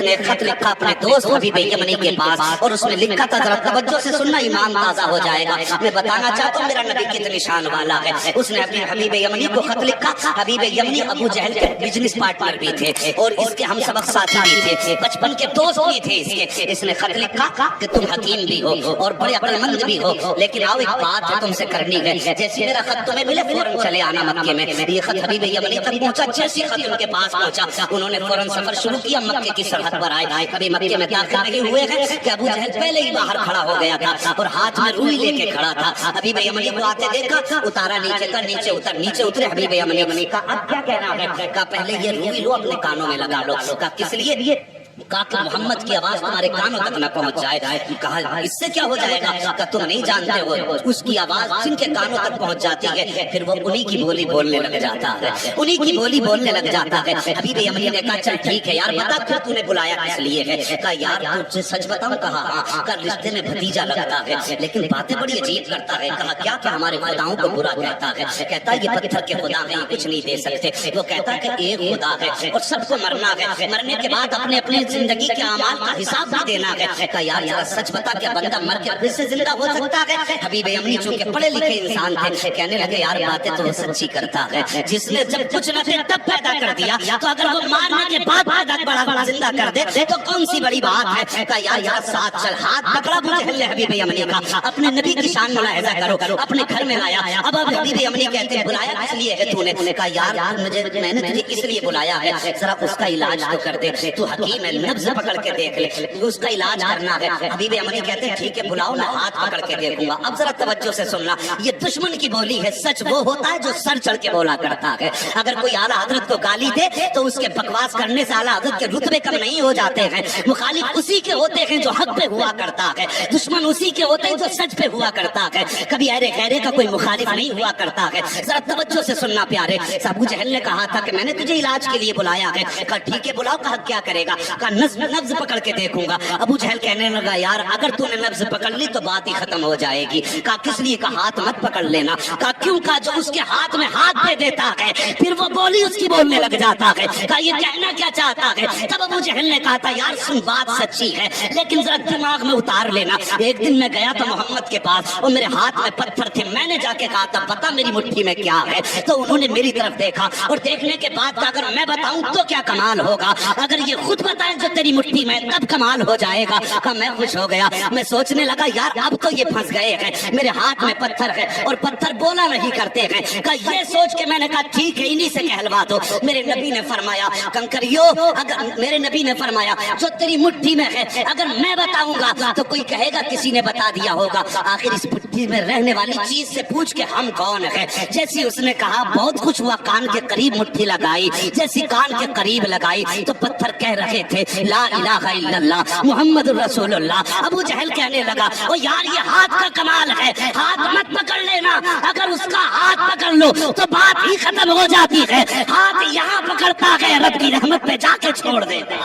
इसने एक खत लिखा अपने दोस्त हबीब यमनी के पास और उसमें लिखा था, जरा तवज्जो से सुनना, ईमान ताजा हो जाएगा। मैं बताना चाहता हूँ मेरा नबी कितने शान वाला है। उसने अपने हबीब यमनी को खत लिखा। हबीब यमनी अबू जहल के बिजनेस पार्टनर भी थे और इसके हम सबक साथी भी थे, बचपन के दोस्त भी थे इसके। इसने खत लिखा कि तुम हकीम भी हो और बड़े अक्लमंद भी हो, लेकिन आओ एक बात है तुमसे करनी है। जैसे मेरा खत तुम्हें मिले फौरन चले आना मक्के में। ये खत हबीब यमनी तक पहुंचा। जैसे खत उनके पास पहुंचा उन्होंने फौरन सफर शुरू किया। मक्के की सरहद पर आए। कभी मक्के में दाखिल नहीं हुए हैं कि अबू जहल पहले ही बाहर खड़ा हो गया था और हाथ में रुई लेके खड़ा था। हबीब यमनी को आते देखा, उतारा नीचे का, नीचे उतरे हबीब यमनी का अब क्या कहना है? का पहले ये रुई लो अपने कानों में लगा लो। का किस लिए? कहा कि मोहम्मद की आवाज तुम्हारे कानों तक न पहुंच जाए। कहा इससे क्या हो जाएगा? कहा तुम नहीं जानते हो, उसकी आवाज जिनके कानों तक पहुंच जाती है फिर वो उन्हीं की बोली बोलने लग जाता है, उन्हीं की बोली बोलने लग जाता है। हबीब यमनी ने कहा चल ठीक है यार, बता क्यों तूने बुलाया, किस लिए है? कहा यार तुझसे सच बताऊं? कहा हाँ। का रिश्ते में भतीजा लगता है लेकिन बातें बड़ी अजीब करता है। कहा क्या? क्या हमारे खुदाओं को बुरा कहता है? कहता है ये पत्थर के खुदा है, कुछ नहीं दे सकते। वो कहता है कि एक खुदा है और सबको मरना है, मरने के बाद अपने अपने जिंदगी के अमाल का हिसाब भी देना है। कहा यार जरा सच बता, क्या बंदा मर के फिर से जिंदा हो सकता है? हबीब यमनी चूंकि पढ़े लिखे इंसान थे, कहने लगे यार बातें तो सच्ची करता है। जिसने जब कुछ न थे तब पैदा कर दिया, तो अगर वो मारने के बाद बड़ा जिंदा कर दे तो कौन सी बड़ी बात है? कहा यार साथ चल। हाथ पकड़ा अबू जहल ने हबीब यमनी का, अपने नबी की शान मुलाहिजा करो, अपने घर में लाया। अब हबीब यमनी कहते हैं बुलाया किस लिए है तूने? कहा यार मैंने तुझे इसलिए बुलाया है, जरा उसका इलाज तो कर दे, तू हकीम है, नब्ज पकड़ के देख ले, उसका इलाज करना है। हबीब यमनी कहते हैं ठीक है बुलाओ, मैं हाथ पकड़ के देखूंगा। अब जरा तवज्जो से सुनना, ये दुश्मन की बोली है। सच वो होता है जो सर चढ़ के बोला करता है। अगर कोई आला हजरत को गाली दे तो उसके बकवास करने से आला हजरत के रुतबे कम नहीं हो जाते हैं। मुखालिफ उसी के होते हैं जो हक पे हुआ करता है, दुश्मन उसी के होते हैं जो सच पे हुआ करता है। कभी अरे गैरे का कोई मुखालिफ नहीं हुआ करता है। जरा तवज्जो से सुनना प्यारे। अबू जहल ने कहा था कि मैंने तुझे इलाज के लिए बुलाया है। कहा ठीक है बुलाओ। कहा क्या करेगा? कहा नब्ज पकड़ के देखूंगा। अबू जहल कहने लगा यार अगर तूने नब्ज पकड़ ली तो बात ही खत्म हो जाएगी। कहा किस लिए? कहा हाथ मत पकड़ लेना। कहा क्यों? कहा जो उसके हाथ में हाथ दे देता है फिर वो बोली उसकी बोलने लग जाता है। कहा ये कहना क्या चाहता है? तब अबू जहल ने कहा था यार सुन बात सच्ची है लेकिन जरा दिमाग में उतार लेना। एक दिन मैं गया था मोहम्मद के पास और मेरे हाथ में पत्थर थे। मैंने जाके कहा था बता मेरी मुट्ठी में क्या है? तो उन्होंने मेरी तरफ देखा और देखने के बाद अगर मैं बताऊं तो क्या कमाल होगा, अगर ये खुद बताएं जो तेरी मुट्ठी में तब कमाल हो जाएगा। कहा मैं खुश हो गया। मैं सोचने लगा यार अब तो ये फंस गए हैं, मेरे हाथ में पत्थर है और पत्थर बोला नहीं करते हैं। कहा ये सोच के मैंने कहा ठीक है इन्हीं से कहलवा दो। मेरे नबी ने फरमाया कंकरियो, अगर मेरे नबी ने फरमाया जो तेरी मुट्ठी में है अगर मैं बताऊंगा तो कोई कहेगा किसी ने बता दिया होगा। आखिर इस मुट्ठी में रहने वाली चीज से पूछ के हम कौन है? जैसी उसने कहा बहुत कुछ हुआ। कान के करीब मुट्ठी लगाई, जैसी कान के करीब लगाई तो पत्थर कह रहे थे ला इलाहा इल्लल्लाह मुहम्मद रसूलुल्लाह। अबू जहल कहने लगा ओ यार ये हाथ का कमाल है, हाथ मत पकड़ लेना, अगर उसका हाथ पकड़ लो तो बात ही खत्म हो जाती है। हाथ यहाँ पकड़ता है रब की रहमत पे जाके छोड़ देता।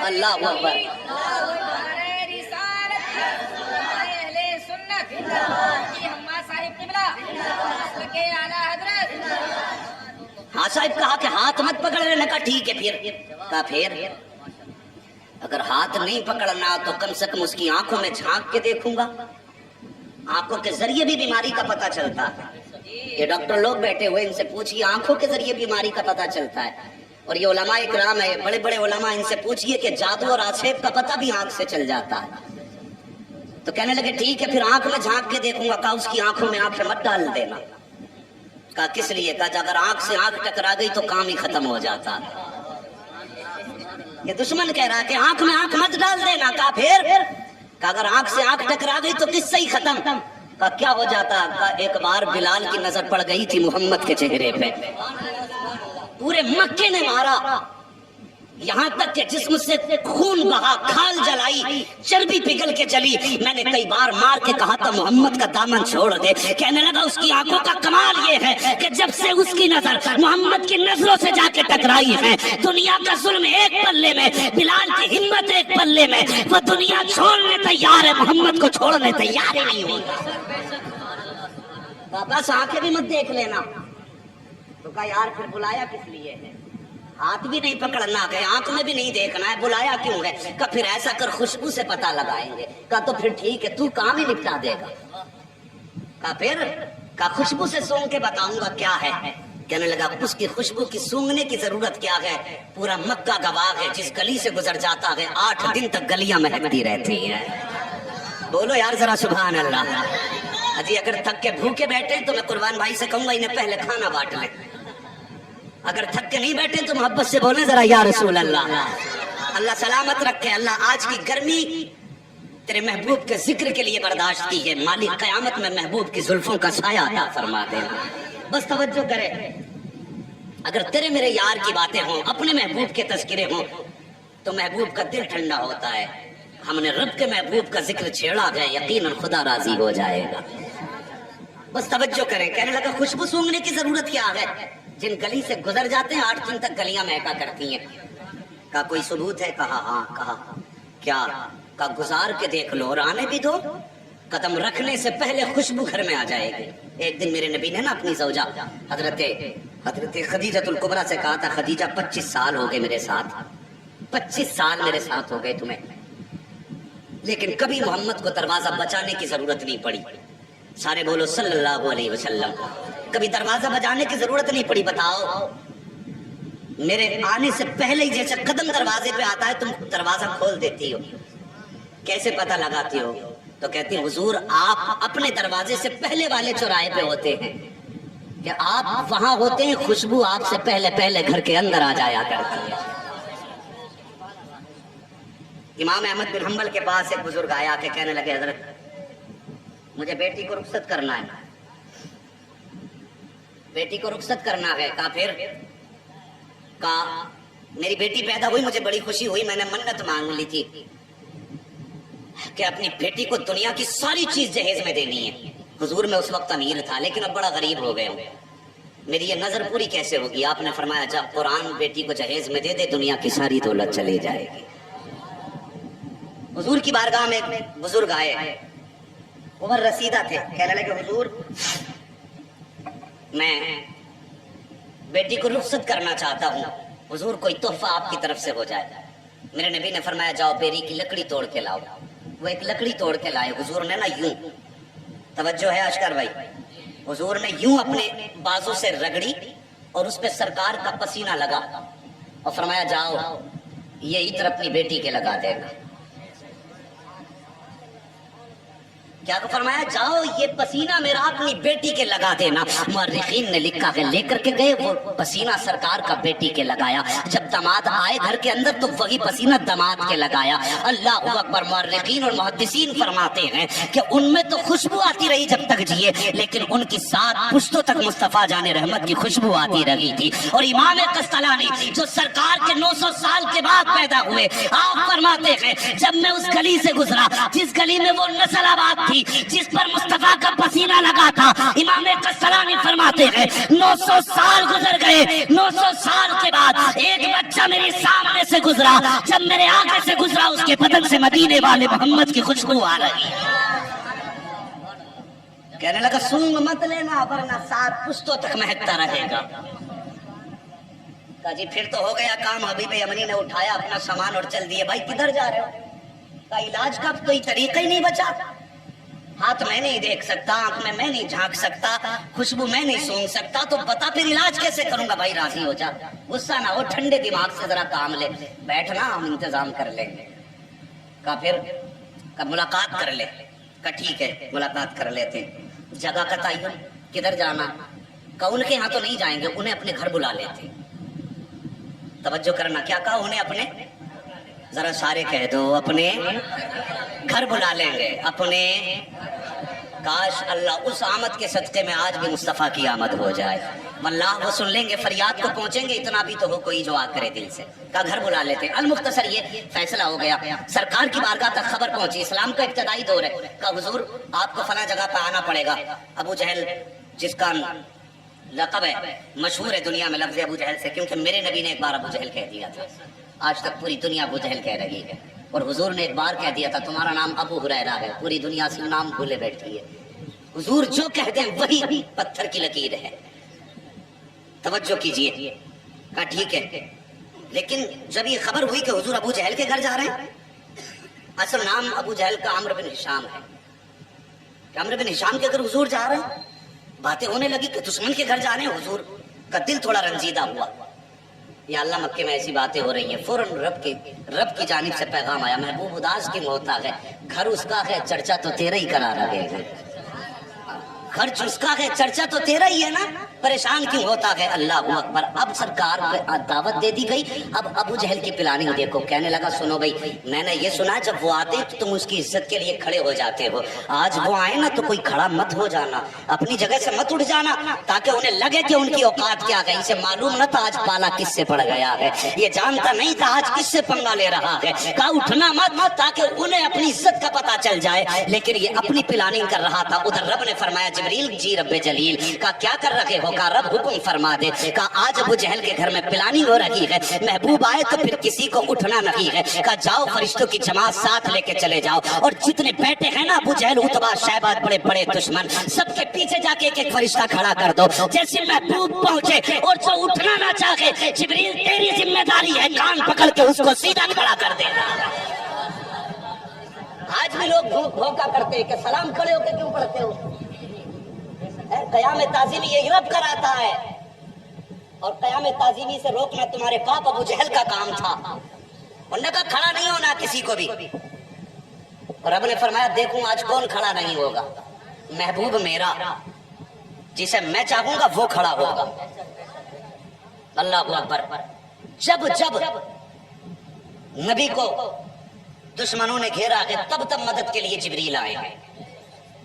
अल्लाह अकबर। हाँ साहिब कहा कि हाथ मत पकड़ लेने का। ठीक है फिर अगर हाथ नहीं पकड़ना तो कम से कम उसकी आंखों में झांक के देखूंगा। आंखों के जरिए भी बीमारी का पता चलता है। ये डॉक्टर लोग बैठे हुए इनसे पूछिए, आंखों के जरिए बीमारी का पता चलता है। और ये उलमा इकराम है, बड़े बड़े उलमा, इनसे पूछिए कि जादू और आक्षेप का पता भी आंख से चल जाता है। तो कहने लगे ठीक है फिर आंख में झांक के देखूंगा। कहा उसकी आंखों में आंखें मत डाल देना। कहा किस लिए? कहा अगर आंख से आंख टकरा गई तो काम ही खत्म हो जाता है। ये दुश्मन कह रहा है कि आंख में आंख मत डाल देना। कहा फिर? कहा अगर आंख से आंख टकरा गई तो किससे ही खत्म। कहा क्या हो जाता? कहा एक बार बिलाल की नजर पड़ गई थी मोहम्मद के चेहरे पे, पूरे मक्के ने मारा, यहाँ तक के जिस्म से खून बहा, खाल जलाई, चर्बी पिघल के जली। मैंने कई बार मार के कहा था मोहम्मद का दामन छोड़ दे। कहने लगा उसकी आंखों का कमाल ये है कि जब से उसकी नजर मोहम्मद की नजरों से जाके टकराई है, दुनिया का जुल्म एक पल्ले में, बिलाल की हिम्मत एक पल्ले में, वो दुनिया छोड़ने तैयार है, मोहम्मद को छोड़ने तैयार ही नहीं होगा। बस आंखें भी मत देख लेना। तो कहा यार फिर बुलाया किस लिए है? हाथ भी नहीं पकड़ना है, आंख में भी नहीं देखना है, बुलाया क्यों है? का फिर ऐसा कर खुशबू से पता लगाएंगे। का तो फिर ठीक है, तू काम ही निपटा देगा। का फिर का खुशबू से सूंघ के बताऊंगा क्या है। कहने लगा उसकी खुशबू की सूंघने की जरूरत क्या है? पूरा मक्का गवाह है, जिस गली से गुजर जाता है 8 दिन तक गलियां महकती रहती है। बोलो यार जरा सुभान अल्लाह। अजी अगर थक के भूखे बैठे तो मैं कुर्बान भाई से कहूंगा इन्हें पहले खाना बांट ले। अगर थक के नहीं बैठे तो मोहब्बत से बोले जरा या रसूल अल्लाह। अल्लाह सलामत रखे। अल्लाह आज की गर्मी तेरे महबूब के जिक्र के लिए बर्दाश्त की है। मालिक कयामत में महबूब की जुल्फों का साया अता फरमा देना। बस तवज्जो करे, अगर तेरे मेरे यार की बातें हों, अपने महबूब के तज़किरे हों, तो महबूब का दिल ठंडा होता है। हमने रब के महबूब का जिक्र छेड़ा है, यकीनन खुदा राजी हो जाएगा। बस तवज्जो करें। कहने लगा खुशबू सूंघने की जरूरत क्या है? जिन गली से गुजर जाते हैं 8 दिन तक गलियां महका करती हैं। का कोई सबूत है? कहा हाँ। कहा क्या? का गुजार के देख लो और आने भी दो, कदम रखने से पहले खुशबू घर में आ जाएगी। एक दिन मेरे नबी ने ना अपनी ज़ौजा हजरत खदीजतुल कुबरा से कहा था, खदीजा 25 साल हो गए मेरे साथ, 25 साल मेरे साथ हो गए तुम्हें, लेकिन कभी मोहम्मद को दरवाजा बचाने की जरूरत नहीं पड़ी। सारे बोलो सल्लल्लाहु अलैहि वसल्लम। कभी दरवाजा बजाने की जरूरत नहीं पड़ी। बताओ मेरे आने से पहले ही जैसे कदम दरवाजे पे आता है तुम दरवाजा खोल देती हो। कैसे पता लगाती हो? तो कहती है हुजूर आप अपने दरवाजे से पहले वाले चौराहे पे होते हैं, कि आप वहां होते हैं, खुशबू आपसे पहले पहले घर के अंदर आ जाया करती है। इमाम अहमद बिन हम्बल के पास एक बुजुर्ग आया के कहने लगे हजरत मुझे बेटी को रुखसत करना है, बेटी को रुखसत करना है। का फिर? का मेरी बेटी पैदा हुई, मुझे बड़ी खुशी हुई, मैंने मन्नत मांग ली थी कि अपनी बेटी को दुनिया की सारी चीज जहेज में देनी है। हुजूर मैं उस वक्त अमीर था लेकिन अब बड़ा गरीब हो गया हूँ, मेरी ये नजर पूरी कैसे होगी? आपने फरमाया जब कुरान बेटी को जहेज में दे दे दुनिया की सारी दौलत चली जाएगी। हुजूर की बारगाह में एक बुजुर्ग आए, उमर रसीदा थे। कहने लगे हुजूर मैं बेटी को रुखसत करना चाहता हूँ, हुजूर कोई तोहफा आपकी तरफ से हो जाए। मेरे नबी ने फरमाया जाओ बेरी की लकड़ी तोड़ के लाओ। वो एक लकड़ी तोड़ के लाए। हुजूर ने ना यूं, तवज्जो है अशकर भाई, हुजूर ने यूं अपने बाजू से रगड़ी और उस पे सरकार का पसीना लगा और फरमाया जाओ ये इत्र अपनी बेटी के लगा देगा। क्या को फरमाया? जाओ ये पसीना मेरा अपनी बेटी के लगा देना। मुअर्रिखीन ने लिखा है लेकर के गए वो पसीना सरकार का बेटी के लगाया। जब दामाद आए घर के अंदर तो वही पसीना दामाद के लगाया। अल्लाह अकबर। मुअर्रिखीन और मुहद्दिसीन फरमाते हैं कि उनमें तो खुशबू आती रही जब तक जिए, लेकिन उनकी 7 पुश्तों तक मुस्तफा जाने रहमत की खुशबू आती रही थी। और इमाम कस्तलानी जो सरकार के 900 साल के बाद पैदा हुए, आप फरमाते हैं जब मैं उस गली से गुजरा जिस गली में वो नस्ल आबाद थी जिस पर मुस्तफा का पसीना लगा था, इमाम कस्तलानी फरमाते हैं 900 साल गुजर गए, 900 साल के बाद एक बच्चा मेरे सामने से गुजरा, जब मेरे आगे से गुजरा उसके बदन से मदीने वाले मोहम्मद की खुशबू आ रही। कहने लगा सूंघ मत लेना वरना 7 पुश्तों तक महकता रहेगा। जी फिर तो हो गया काम। हबीब यमनी ने उठाया अपना सामान और चल दिए। भाई किधर जा रहे हो? का इलाज का कोई तरीका ही नहीं बचा। हाथ मैं नहीं देख सकता, आंख में मैं नहीं झांक सकता, खुशबू मैं नहीं सूंघ सकता, तो बता फिर इलाज कैसे करूंगा? भाई राजी हो जा, गुस्सा ना हो, ठंडे दिमाग से जरा काम ले, बैठना हम इंतजाम कर लेंगे। का फिर का मुलाकात कर ले। का ठीक है मुलाकात कर लेते। जगह का तयन, किधर जाना? का उनके यहाँ तो नहीं जाएंगे, उन्हें अपने घर बुला लेते। तवज्जो करना, क्या कहा? उन्हें अपने, जरा सारे कह दो, अपने घर बुला लेंगे। अपने, काश अल्लाह उस आमद के सदक़े में आज भी मुस्तफ़ा की आमद हो जाए। अल्लाह वो सुन लेंगे, फरियाद को पहुंचेंगे, इतना भी तो हो कोई जो आ करे दिल से। का घर बुला लेते। अलमुख्तसर ये फैसला हो गया, सरकार की बारगाह तक खबर पहुंची। इस्लाम का इब्तदाई दौर है। का हुजूर आपको फला जगह पर आना पड़ेगा। अबू जहल जिसका लक़ब है, मशहूर है दुनिया में लफ्ज़ अबू जहल से, क्योंकि मेरे नबी ने एक बार अबू जहल कह दिया था। आज तक पूरी दुनिया अबू जहल कह रही है। और हुजूर ने एक बार कह दिया था तुम्हारा नाम अबू हुरैरा है, पूरी दुनिया से नाम भूले बैठी है। हुजूर जो कहते हैं वही पत्थर की लकीर है। तवज्जो कीजिए। कहा ठीक है لیکن جب یہ خبر ہوئی کہ حضور ابو جہل کے گھر جا رہے ہیں، اصل نام ابو جہل کا عمرو بن ہشام ہے، کہ عمرو بن ہشام کے گھر حضور جا رہے ہیں، باتیں ہونے لگی کہ دشمن کے گھر جا رہے ہیں، حضور کا دل تھوڑا رنجیدہ ہوا، یا اللہ مکے میں ایسی باتیں ہو رہی ہیں، فوراً رب کی جانب سے پیغام آیا، محبوب اداس کی موت آ گئے، گھر اس کا ہے چرچا تو تیرا ہی کرا رہے ہیں، گھر اس کا ہے چرچا تو تیرا ہی ہے نا، پریشان کیوں ہوتا ہے؟ اللہ اکبر۔ اب سرکار کو دعوت دے دی گئی، اب ابو جہل کی پلاننگ دیکھو، کہنے لگا سنو بھائی، میں نے یہ سنا جب وہ آتے تو تم اس کی عزت کے لیے کھڑے ہو جاتے ہو، آج وہ آئے نا تو کوئی کھڑا مت ہو جانا، اپنی جگہ سے مت اٹھ جانا، تاکہ انہیں لگے کہ ان کی اوقات کیا گئی، اسے معلوم نہ تھا آج پالا کس سے پڑ گیا ہے، یہ جانتا نہیں تھا آج کس سے پنگا لے رہا ہے، کہا اٹھنا مت تاکہ انہیں اپنی عزت کا پتہ چل جائے، لیکن یہ اپنی پلاننگ کر رہا تھا۔ ادھر رب نے فرمایا جبریل جی رب جلیل کا کیا کر رہے ہو؟ کہا رب حکم فرما دے، کہا آج ابو جہل کے گھر میں پلاننگ ہو رہی ہے، محبوب آئے تو پھر کسی کو اٹھنا نہیں ہے، کہا جاؤ فرشتوں کی جماعت ساتھ لے کے چلے جاؤ، اور جتنے بیٹھے ہیں نا ابو جہل عتبہ شیبہ بڑے بڑے دشمن، سب کے پیچھے جا کے ایک ایک فرشتہ کھڑا کر دو، جیسے محبوب پہنچے اور جو اٹھنا نہ چاہے جبریل تیری ذمہ داری ہے کان پکڑ کے اس کو سیدھا کھڑا کر دینا۔ آج بھی لوگ دھوکہ کرتے ہیں کہ سلام کھڑے ہو کے کیوں پڑھتے ہو؟ قیام تعظیمی یہ رب کراتا ہے، اور قیام تعظیمی سے روکنا تمہارے باپ ابو جہل کا کام تھا، انہوں نے کہا کھڑا نہیں ہونا کسی کو بھی، اور رب نے فرمایا دیکھوں آج کون کھڑا نہیں ہوگا، محبوب میرا جسے میں چاہوں گا وہ کھڑا ہوگا۔ اللہ اکبر۔ جب جب نبی کو دشمنوں نے گھیرا ہے تب تب مدد کے لیے جبریل آئے ہیں،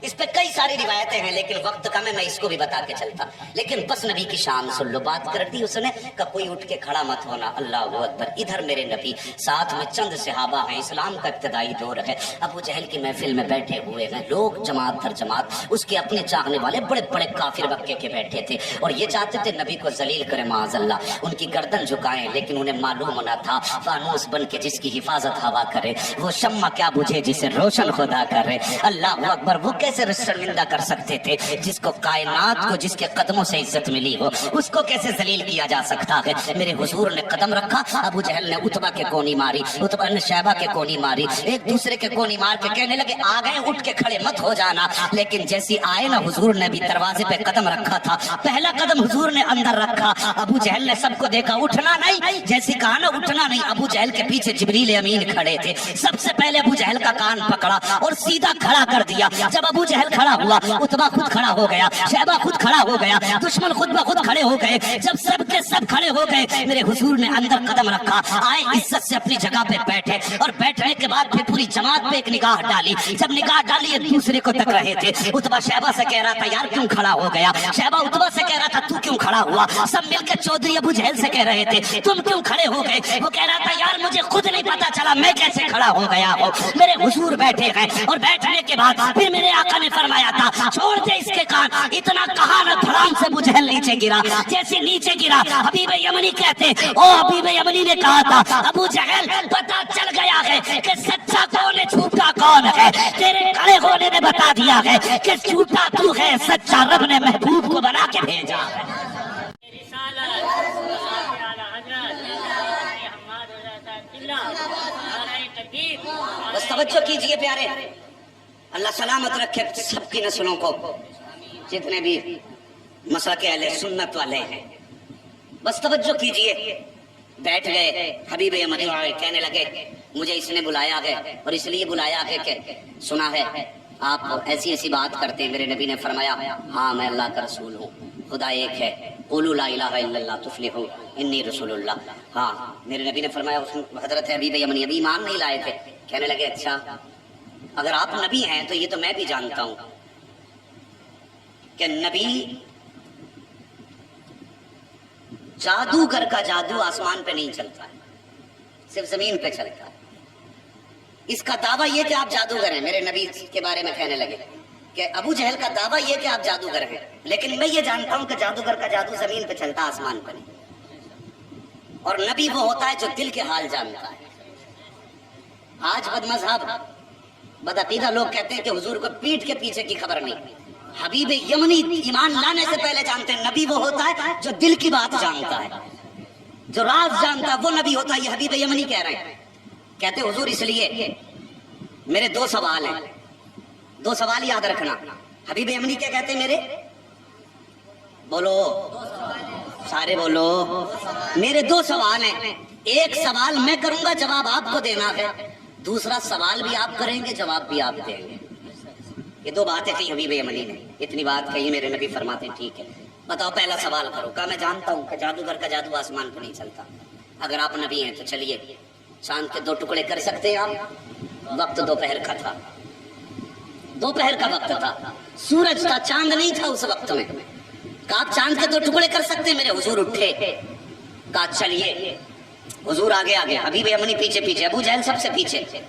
اس پہ کئی ساری روایتیں ہیں لیکن وقت کم ہے، میں اس کو بھی بتا کے چلتا، لیکن بس نبی کی شان سن لو، بات کر دی اس نے کہ کوئی اٹھ کے کھڑا مت ہونا۔ اللہ اکبر۔ ادھر میرے نبی ساتھ میں چند صحابہ ہیں، اسلام کا ابتدائی دور ہے، ابو جہل کی محفل میں بیٹھے ہوئے ہیں لوگ، جماعت در جماعت، اس کے اپنے چاہنے والے بڑے بڑے کافر مکے کے بیٹھے تھے، اور یہ چاہتے تھے نبی کو ذلیل کرے معاذ اللہ، ان کی گردن جھکائیں، لیکن انہیں معلوم نہ تھا فانوس بن کے جس کی حفاظت ہوا کرے وہ شمع کیا بجھے جسے روشن خدا کرے۔ اللہ اکبر۔ وہ کیسے شرمندہ کر سکتے تھے جس کو کائنات کو جس کے قدموں سے عزت ملی ہو، اس کو کیسے ذلیل کیا جا سکتا ہے؟ میرے حضور نے قدم رکھا، ابو جہل نے عتبہ کے کونی ماری، عتبہ نے شیبہ کے کونی ماری، ایک دوسرے کے کونی مار کے کہنے لگے آ گئے اٹھ کے کھڑے مت ہو جانا، لیکن جیسی آئے نا حضور نے بھی دروازے پہ قدم رکھا تھا، پہلا قدم حضور نے اندر رکھا، ابو جہل نے سب کو دیکھا اٹھنا نہیں، جیسی کہا نا اٹھنا نہیں، ابو جہل کے پیچھے جبریل امین کھڑے تھے، سب سے پہلے ابو جہل کا کان پکڑا اور سیدھا کھڑا کر دیا، جب ابو جہل کھڑا ہوا عتبہ خود کھڑا ہو گیا، شیبہ خود کھڑا ہو گیا، دشمن خود بخود کھڑے ہو گئے، جب سب کے سب کھڑے ہو گئے میرے حضور نے اندر قدم رکھا، آئے عزت سے اپنی جگہ پہ بیٹھے، اور بیٹھنے کے بعد پھر پوری جماعت پہ ایک نگاہ ڈالی، جب نگاہ ڈالی ایک دوسرے کو تک رہے تھے، عتبہ شیبہ سے کہہ رہا تھا یار کیوں کھڑا ہو گیا، شیبہ عتبہ سے کہہ رہا تھا تو کیوں کھڑا ہوا، سب مل کے چودھری ابو جہل سے کہہ رہے تھے تم کیوں کھڑے ہو گئے، وہ کہہ رہا تھا یار مجھے خود نہیں پتا چلا میں کیسے کھڑا ہو گیا ہوں، میرے حضور بیٹھے ہیں، اور بیٹھنے کے بعد پھر میرے آقا نے فرمایا تھا چھوڑ دے اس کے کان، اتنا کہا نہ دھڑام سے ابو جہل نیچے گرا، جیسے نیچے گرا حبیب یمنی کہتے او حبیب یمنی نے کہا تھا ابو جہل پتا چل گیا ہے کہ سچا کون ہے جھوٹا کون ہے، تیرے کھڑے ہونے نے بتا دیا ہے کہ جھوٹا تو ہے، سچا رب نے محبوب کو بنا کے بھیجا۔ بس توجہ کیجئے پیارے، اللہ سلامت رکھے سب کی نسلوں کو، جتنے بھی مسلک اہل سنت والے ہیں، بس توجہ کیجئے۔ بیٹھ گئے، حبیب یمنی کہنے لگے مجھے اس نے بلایا ہے، اور اس لیے بلایا ہے کہ سنا ہے آپ ایسی ایسی بات کرتے ہیں۔ میرے نبی نے فرمایا ہاں میں اللہ کا رسول ہوں، خدا ایک ہے، قولوا لا الہ الا اللہ تفلحوا انی رسول اللہ۔ ہاں میرے نبی نے فرمایا، حضرت حبیب یمنی ابھی ایمان نہیں لائے تھے، کہنے لگے اچھا اگر آپ نبی ہیں تو یہ تو میں بھی جانتا ہوں کہ نبی جادوگر کا جادو آسمان پہ نہیں چلتا ہے، صرف زمین پہ چلتا ہے۔ اس کا دعویٰ یہ کہ آپ جادوگر ہیں، میرے نبی کے بارے میں کہنے لگے کہ ابو جہل کا دعویٰ یہ کہ آپ جادوگر ہیں، لیکن میں یہ جانتا ہوں کہ جادوگر کا جادو زمین پہ چلتا آسمان پہ نہیں، اور نبی وہ ہوتا ہے جو دل کے حال جانتا ہے۔ آج بد مذہب بدعقیدہ لوگ کہتے ہیں کہ حضور کو پیٹھ کے پیچھے کی خبر نہیں، حبیب یمنی ایمان لانے سے پہلے جانتے ہیں نبی وہ ہوتا ہے جو دل کی بات جانتا ہے، जो राज जानता वो नबी होता, ये हबीब यमनी कह रहे हैं। कहते हुजूर इसलिए मेरे दो सवाल हैं, दो सवाल याद रखना। हबीब यमनी क्या कहते मेरे, बोलो सारे बोलो, मेरे दो सवाल हैं, एक सवाल मैं करूंगा जवाब आपको देना है, दूसरा सवाल भी आप करेंगे जवाब भी आप देंगे। ये दो बातें कही हबीब यमनी ने, इतनी बात कही मेरे नबी फरमाते ठीक है बताओ पहला सवाल करो। कहा मैं जानता हूँ कि जादूगर का जादू आसमान पर नहीं चलता, अगर आप नबी हैं तो चलिए चांद के दो टुकड़े कर सकते हैं आप? वक्त दोपहर का था, दोपहर का वक्त था, सूरज था, चांद नहीं था उस वक्त में। कहा आप चांद के दो टुकड़े कर सकते हैं? मेरे हुजूर उठे, कहा चलिए। हुजूर आगे आगे, हबीब यमनी पीछे पीछे, अबू जहल सबसे पीछे।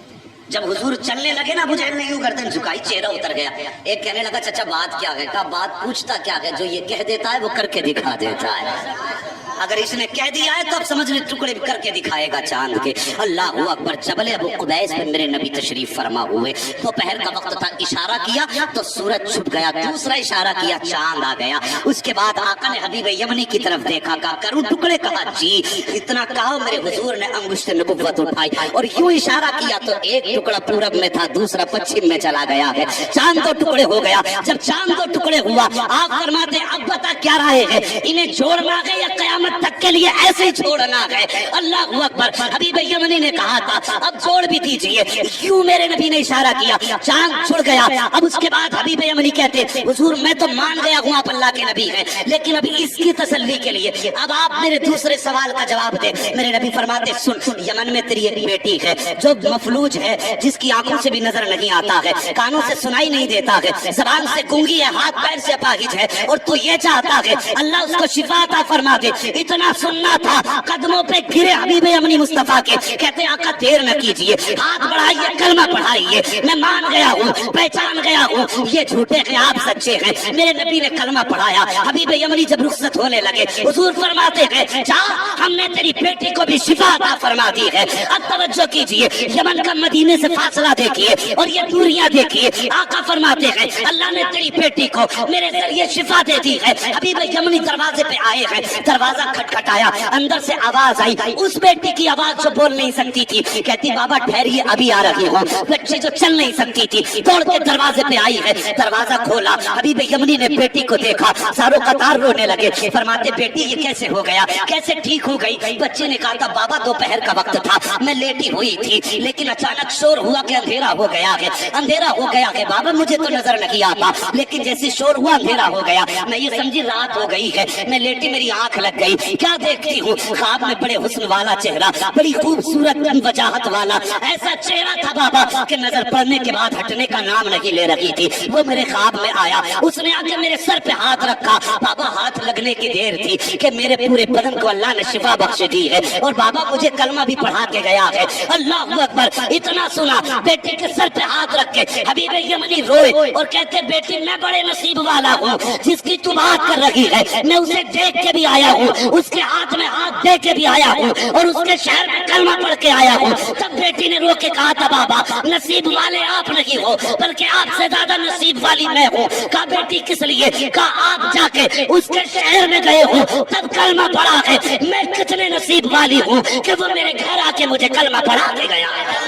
जब हुजूर चलने लगे ना, अबू जहल ने यूं गर्दन झुकाई, चेहरा उतर गया। एक कहने लगा चाचा बात क्या है? कहा बात पूछता क्या है, जो ये कह देता है वो करके दिखा देता है। अगर इसने कह दिया है तो अब समझ ले टुकड़े करके दिखाएगा चांद के। अल्लाह अकबर। जबल अबू कुबैस में मेरे नबी तशरीफ फरमा हुए, दोपहर का वक्त था, इशारा किया तो सूरज छुप गया, दूसरा इशारा किया चांद आ गया। उसके बाद आका ने हबीब यमनी की तरफ देखा, कहा करूं टुकड़े? कहा जी। इतना कहा मेरे हुजूर ने अंगुष्ठ नबुव्वत उठाई और यूं इशारा किया तो एक टुकड़ा पूरब में था, दूसरा पश्चिम में चला गया है, चांद दो टुकड़े हो गया। जब चांद दो टुकड़े हुआ, आप फरमाते अब बता क्या राय है, इन्हें जोड़ना है या कयामत तक के लिए ऐसे ही छोड़ना है? अल्लाह अकबर। हबीब यमनी ने कहा था अब जोड़ भी दीजिए, यूं मेरे नबी ने इशारा किया, चांद छुड़ गया। अब उसके बाद हबीब यमनी कहते हुजूर मैं तो मान गया हूं आप अल्लाह के नबी हैं, लेकिन अभी इसकी तसल्ली के लिए अब आप मेरे दूसरे सवाल का जवाब दे। मेरे नबी फरमाते सुन, यमन में तेरी एक बेटी है जो मफलूज है, जिसकी आंखों से भी नजर नहीं आता है, कानों से सुनाई नहीं देता है, जबान से गूंगी है, हाथ पैर से अपाहिज है, और तू ये चाहता है अल्लाह उसको शिफा अता फरमा दे। इतना सुनना था, कदमों पे गिरे हबीब यमनी मुस्तफा के, कहते आका देर न कीजिए, हाथ बढ़ाइए, कलमा पढ़ाइए, मैं मान गया हूँ, पहचान गया हूँ ये झूठे हैं आप सच्चे हैं। मेरे नबी ने कलमा पढ़ाया। हबीब यमनी जब रुखसत होने लगे, हुजूर फरमाते हैं जा हमने तेरी बेटी को भी शिफा अता फरमा दी है। अब तवज्जो कीजिए, यमन का मदीने से फासला देखिए और ये दूरियां देखिए। आका फरमाते हैं अल्लाह ने तेरी बेटी को मेरे जरिए शिफा दे दी है। हबीब यमनी दरवाजे पे आए हैं, दरवाजा खटखटाया, अंदर से आवाज आई, उस बेटी की आवाज जो बोल नहीं सकती थी, कहती बाबा ठहरिए अभी आ रही हूँ। बच्ची जो चल नहीं सकती थी दौड़ के दरवाजे पे आई है, दरवाजा खोला, हबीब यमनी ने बेटी को देखा, सारों कतार रोने लगे। फरमाते बेटी ये कैसे हो गया, कैसे ठीक हो गई? बच्चे ने कहा था बाबा दोपहर का वक्त था, मैं लेटी हुई थी, लेकिन अचानक शोर हुआ कि अंधेरा हो गया है, अंधेरा हो गया है बाबा, मुझे तो नजर नहीं आता, लेकिन जैसे शोर हुआ अंधेरा हो गया, मैं ये समझी रात हो गई है, मैं लेटी मेरी आंख लग गई, क्या देखती हूँ ख्वाब में बड़े हुस्न वाला चेहरा, बड़ी खूबसूरत वजाहत वाला ऐसा चेहरा था बाबा कि नजर पड़ने के बाद हटने का नाम नहीं ले रही थी। वो मेरे ख्वाब में आया, उसने आके मेरे सर पे हाथ रखा, बाबा हाथ लगने की देर थी कि मेरे पूरे बदन को अल्लाह ने शिफा बख्श दी है, और बाबा मुझे कलमा भी पढ़ा के गया है। अल्लाह अकबर। इतना सुना, बेटे के सर पे हाथ रख के हबीब यमनी रोए और कहते बेटी मैं बड़े नसीब वाला हूँ, जिसकी तू बात कर रही है मैं उसे देख के भी आया हूँ, उसके हाथ में हाथ दे के भी आया हूँ, और उसके शहर में कलमा पढ़ के आया हूँ। तब बेटी ने रो के कहा था बाबा नसीब वाले आप नहीं हो, बल्कि आपसे ज्यादा नसीब वाली मैं हूँ। कहा बेटी किस लिए? कहा आप जाके उसके शहर में गए हो तब कलमा पढ़ा है, मैं कितने नसीब वाली हूँ कि वो मेरे घर आके मुझे कलमा पढ़ा के गया है।